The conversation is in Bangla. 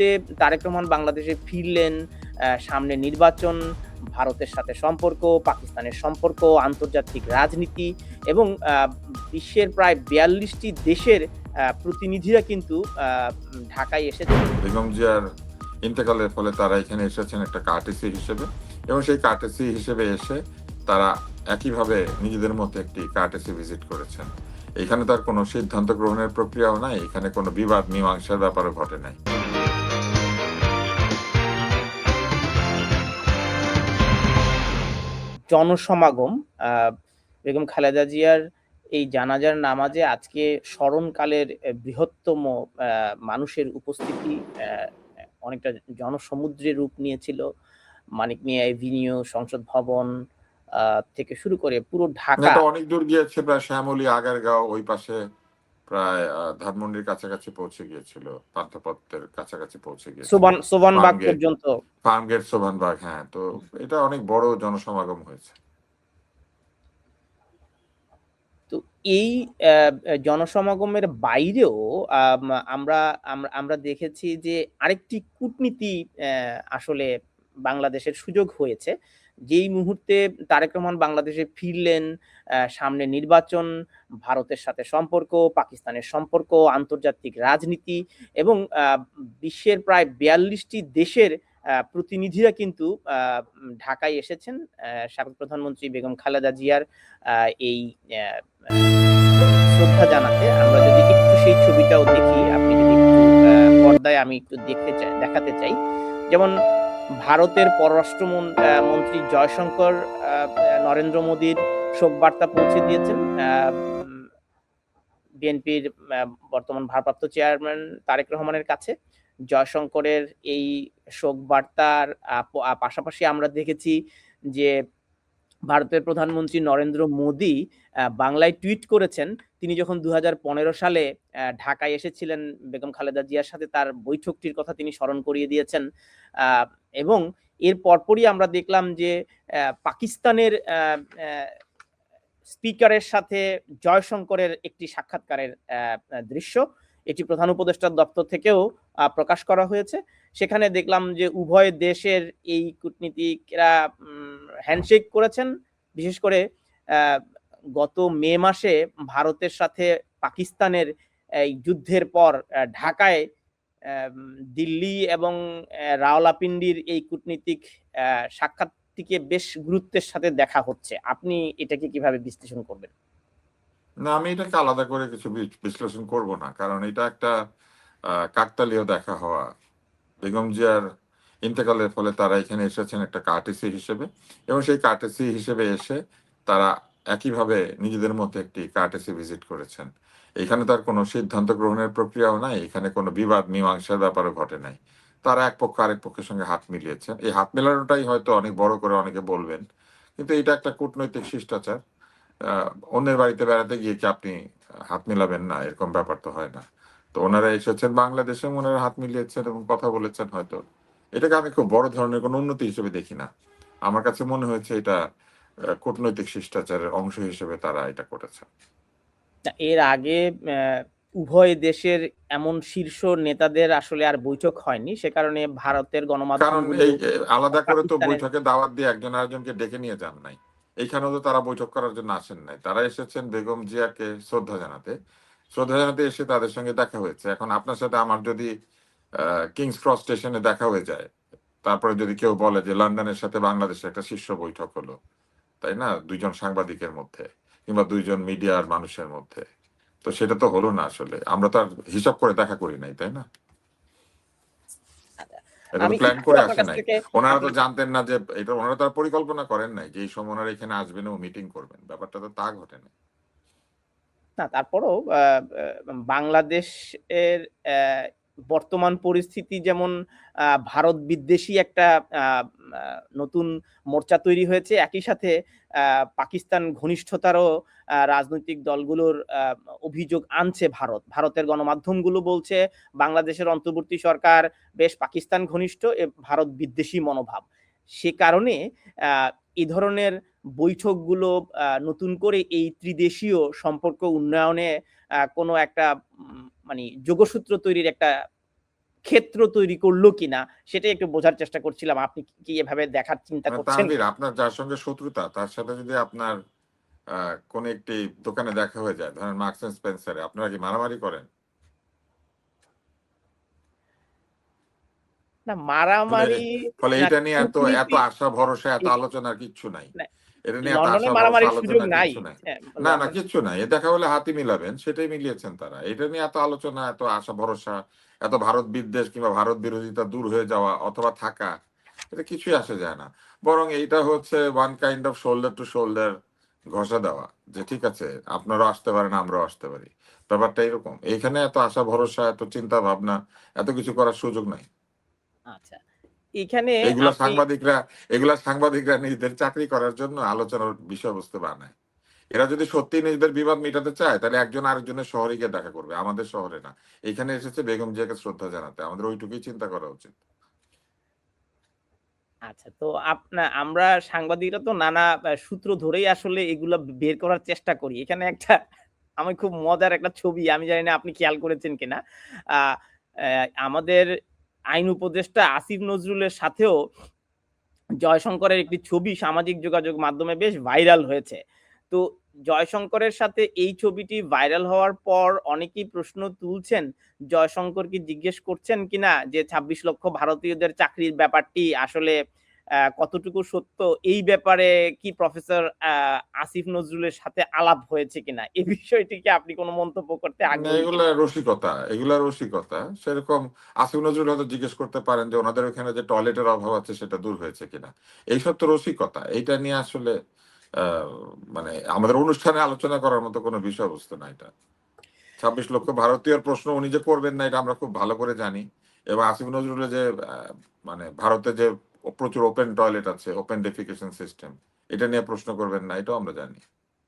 মুহূর্তে তারেক রহমান বাংলাদেশে ফিরলেন, সামনে নির্বাচন, ভারতের সাথে সম্পর্ক, পাকিস্তানের সম্পর্ক, আন্তর্জাতিক রাজনীতি এবং বিশ্বের প্রায় ৪২টি দেশের প্রতিনিধিরা কিন্তু ঢাকায় এসেছেন। বেগম জিয়ার ইন্তেকালের ফলে তারা এখানে এসেছেন একটা কার্টেসি হিসেবে, এবং সেই কার্টেসি হিসেবে এসে তারা একইভাবে নিজেদের মধ্যে একটি কার্টেসি ভিজিট করেছেন। এখানে তার কোনো সিদ্ধান্ত গ্রহণের প্রক্রিয়াও নাই, এখানে কোনো বিবাদ মীমাংসার ব্যাপারও ঘটে নাই। জনসমাগম, বেগম খালেদা জিয়ার এই জানাজার নামাজে আজকে স্মরণকালের বৃহত্তম মানুষের উপস্থিতি অনেকটা জনসমুদ্রের রূপ নিয়েছিল। মানিক মিয়া এভিনিউ, সংসদ ভবন থেকে শুরু করে পুরো ঢাকা অনেক দূর গিয়েছে, প্রায় শ্যামলী, আগারগাঁও, ওই পাশে প্রায় ধানমন্ডির কাছাকাছি পৌঁছে গিয়েছিল, পান্থপথের কাছাকাছি পৌঁছে গিয়েছিল, সোবানবাগ পর্যন্ত, ফার্মগেট, সোবানবাগ। হ্যাঁ, তো এটা অনেক বড় জনসমাগম হয়েছে। তো এই জনসমাগমের বাইরেও আমরা আমরা দেখেছি যে আরেকটি কূটনীতি আসলে বাংলাদেশের সুযোগ হয়েছে। যেই মুহূর্তে তারেক রহমান বাংলাদেশে ফিরলেন, সামনে নির্বাচন, ভারতের সাথে সম্পর্ক, পাকিস্তানের সম্পর্ক, আন্তর্জাতিক রাজনীতি এবং বিশ্বের প্রায় ৪২টি দেশের প্রতিনিধিরা কিন্তু ঢাকায় এসেছেন সাবেক প্রধানমন্ত্রী বেগম খালেদা জিয়ার এই শ্রদ্ধা জানাতে। আমরা যদি একটু সেই ছবিটাও দেখি, আপনি যদি একটু পর্দায় আমি একটু দেখাতে চাই। যেমন ভারতের পররাষ্ট্র মন্ত্রী জয়শঙ্কর নরেন্দ্র মোদীর শোক বার্তা পৌঁছে দিয়েছেন বিএনপির বর্তমান ভারপ্রাপ্ত চেয়ারম্যান তারেক রহমানের কাছে। জয়শঙ্করের এই শোক বার্তার পাশাপাশি আমরা দেখেছি যে ভারতের প্রধানমন্ত্রী নরেন্দ্র মোদী বাংলায় টুইট করেছেন, তিনি যখন ২০১৫ সালে ঢাকায় এসেছিলেন বেগম খালেদা জিয়ার সাথে, তার বৈঠকটির কথা তিনি স্মরণ করিয়ে দিয়েছেন। এবং এর পরপরই আমরা দেখলাম যে পাকিস্তানের স্পিকারের সাথে জয়শঙ্করের একটি সাক্ষাৎকারের দৃশ্য, এটি প্রধান উপদেষ্টার দপ্তর থেকেও প্রকাশ করা হয়েছে। সেখানে দেখলাম যে উভয় দেশের এই কূটনীতিকরা হ্যান্ডশেক করেছেন। বিশেষ করে গত মে মাসে ভারতের সাথে পাকিস্তানের এই যুদ্ধের পর ঢাকায় দিল্লি এবং রাওয়ালপিন্ডির এই কূটনীতিক সাক্ষাৎটিকে বেশ গুরুত্বের সাথে দেখা হচ্ছে। আপনি এটাকে কিভাবে বিশ্লেষণ করবেন? না, আমি এটাকে আলাদা করে কিছু বিশ্লেষণ করব না, কারণ এটা একটা কাকতালীয় দেখা হওয়া। বেগম জিয়ার ইন্তেকালের ফলে তারা এখানে এসেছেন একটা কার্টেসি হিসেবে, এবং সেই কার্টেসি হিসেবে এসে তারা একইভাবে নিজেদের মধ্যে একটি কার্টেসি ভিজিট করেছেন। এখানে তার কোনো সিদ্ধান্ত গ্রহণের প্রক্রিয়াও নাই, এখানে কোনো বিবাদ মীমাংসার ব্যাপারও ঘটে নাই। তারা এক পক্ষ আরেক পক্ষের সঙ্গে হাত মিলিয়েছেন। এই হাত মেলানোটাই হয়তো অনেক বড় করে অনেকে বলবেন, কিন্তু এটা একটা কূটনৈতিক শিষ্টাচার। অন্যের বাড়িতে বেড়াতে গিয়ে কি আপনি হাত মিলাবেন না? এরকম ব্যাপার তো হয় না। তো ওনারা এসেছেন বাংলাদেশে, ওনারা হাত মিলিয়েছেন এবং কথা বলেছেন হয়তো। এটাকে আমি খুব বড় ধরনের কোনো উন্নতি হিসেবে দেখি না। আমার কাছে মনে হয়েছে এটা কূটনৈতিক শিষ্টাচারের অংশ হিসেবে তারা এটা করেছে। এর আগে উভয় দেশের এমন শীর্ষ নেতাদের আসলে আর বৈঠক হয়নি, সে কারণে ভারতের গণমাধ্যম, কারণ এই আলাদা করে তো বৈঠকে দাওয়াত দিয়ে একজন আরেকজনকে ডেকে নিয়ে যান নাই। এইখানেও তো তারা বৈঠক করার জন্য আসেন নাই, তারা এসেছেন বেগম জিয়াকে শ্রদ্ধা জানাতে। শ্রদ্ধা জানাতে এসে তাদের সঙ্গে দেখা হয়েছে। এখন আপনার সাথে আমার যদি কিংস ক্রস স্টেশনে দেখা হয়ে যায়, তারপরে যদি কেউ বলে যে লন্ডনের সাথে বাংলাদেশের একটা শীর্ষ বৈঠক হলো, তাই না, দুইজন সাংবাদিকের মধ্যে কিংবা দুইজন মিডিয়ার মানুষের মধ্যে, তো সেটা তো হলো না। আসলে আমরা তো আর হিসাব করে দেখা করি নাই, তাই না? এটা তো প্ল্যান করে আসে নাই। ওনারা তো জানতেন না যে এটা, ওনারা তো পরিকল্পনা করেন নাই যে এই সময় ওনারা এখানে আসবেন ও মিটিং করবেন। ব্যাপারটা তো তা ঘটে না। না, তারপরেও বাংলাদেশের বর্তমান পরিস্থিতি যেমন ভারত বিদ্বেষী একটা নতুন মোর্চা তৈরি হয়েছে, একই সাথে পাকিস্তান ঘনিষ্ঠতারও রাজনৈতিক দলগুলোর অভিযোগ আনছে ভারত। ভারতের গণমাধ্যমগুলো বলছে বাংলাদেশের অন্তর্বর্তী সরকার বেশ পাকিস্তান ঘনিষ্ঠ, ভারত বিদ্বেষী মনোভাব। সে কারণে এই ধরনের বৈঠকগুলো নতুন করে এই ত্রিদেশীয় সম্পর্ক উন্নয়নে কোনো একটা মানে যোগসূত্র তৈরির একটা ক্ষেত্র তৈরি করলো কিনা, সেটাই একটু বোঝার চেষ্টা করছিলাম। আপনি কি এভাবে দেখার চিন্তা মানে করছেন? তানভীর, আপনার যার সঙ্গে শত্রুতা তার সাথে যদি আপনার কোন একটি দোকানে দেখা হয়ে যায়, ধরেন মার্কস এন্ড স্পেন্সারে, আপনারা কি মারামারি করেন? না, ফলে মারামারি ফলে না, এটা নিয়ে এত এত কূটনীতি আশা ভরসা, এত এই আলোচনার কিচ্ছু নাই। না, এটা নিয়ে এত লন্ডনে আশা ভরসা মারামারির সুযোগ আলোচনার নাই। কিচ্ছু নাই। হ্যাঁ, না না, লন্ডন কিচ্ছু নাই। এ দেখা হলে হাতই মিলাবেন, সেটাই মিলিয়েছেন তারা। এটা নিয়ে এত আলোচনা, এত আশা ভরসা, এত ভারত বিদ্বেষ কিংবা ভারত বিরোধিতা দূর হয়ে যাওয়া অথবা থাকা, এটা কিছুই আসে যায় না। বরং এইটা হচ্ছে one kind off shoulder two shoulder ঘষা দেওয়া, যে ঠিক আছে আপনারাও আসতে পারেন, আমরাও আসতে পারি। ব্যাপারটা এরকম। এইখানে এত আশা ভরসা, এত চিন্তা ভাবনা, এত কিছু করার সুযোগ নাই। আচ্ছা। এখানে এগুলা আপনি সাংবাদিকরা এগুলা সাংবাদিকরা নিজেদের চাকরি করার জন্য আলোচনার বিষয়বস্তু বানায়। এরা যদি সত্যি নিজেদের বিবাদ মেটাতে চায়, তাহলে একজন আরেকজনের শহরে গিয়ে দেখা করবে, আমাদের শহরে না। এখানে এসেছে বেগম জিয়াকে শ্রদ্ধা জানাতে, আমাদের ওইটুকুই চিন্তা করা উচিত। আচ্ছা, তো আমরা সাংবাদিকরা তো নানা সূত্র ধরেই আসলে এগুলা বের করার চেষ্টা করি। এখানে একটা আমি খুব মজার একটা ছবি, আমি জানি না আপনি খেয়াল করেছেন কিনা। আ আমাদের আইন উপদেষ্টা আসিফ নজরুলের সাথেও জয়শঙ্করের একটি ছবি সামাজিক যোগাযোগ মাধ্যমে বেশ ভাইরাল হয়েছে। তো জয়শঙ্করের সাথে এই ছবিটি ভাইরাল হওয়ার পর অনেকেই প্রশ্ন তুলছেন, জয়শঙ্করকে জিজ্ঞেস করছেন কিনা যে ২৬ লক্ষ ভারতীয়দের চাকরির ব্যাপারটি আসলে কতটুকু সত্য? এই ব্যাপারে কি প্রফেসর আসিফ নজরুলের সাথে আলাপ হয়েছে কিনা? এই বিষয়টিকে আপনি কোন মন্তব্য করতে না, আগ্রহী এগুলা কিনা? রসিকতা, এগুলা রসিকতা। সেরকম আসিফ নজরুল হয়তো জিজ্ঞেস করতে পারেন যে ওনাদের ওখানে যে টয়লেটের অভাব আছে সেটা দূর হয়েছে কিনা। এইসব তো রসিকতা। এইটা নিয়ে আসলে আহ, মানে আমাদের অনুষ্ঠানে আলোচনা করার মতো কোনো বিষয়বস্তু না এটা। ২৬ লক্ষ ভারতীয়র প্রশ্ন উনি যে করবেন না, এটা আমরা খুব ভালো করে জানি। এবং আসিফ নজরুলের যে মানে ভারতে যে প্রচুর ওপেন টয়লেট আছে, ওপেন ডেফিকেশন সিস্টেম, এটা নিয়ে প্রশ্ন করবেন না, এটাও আমরা জানি।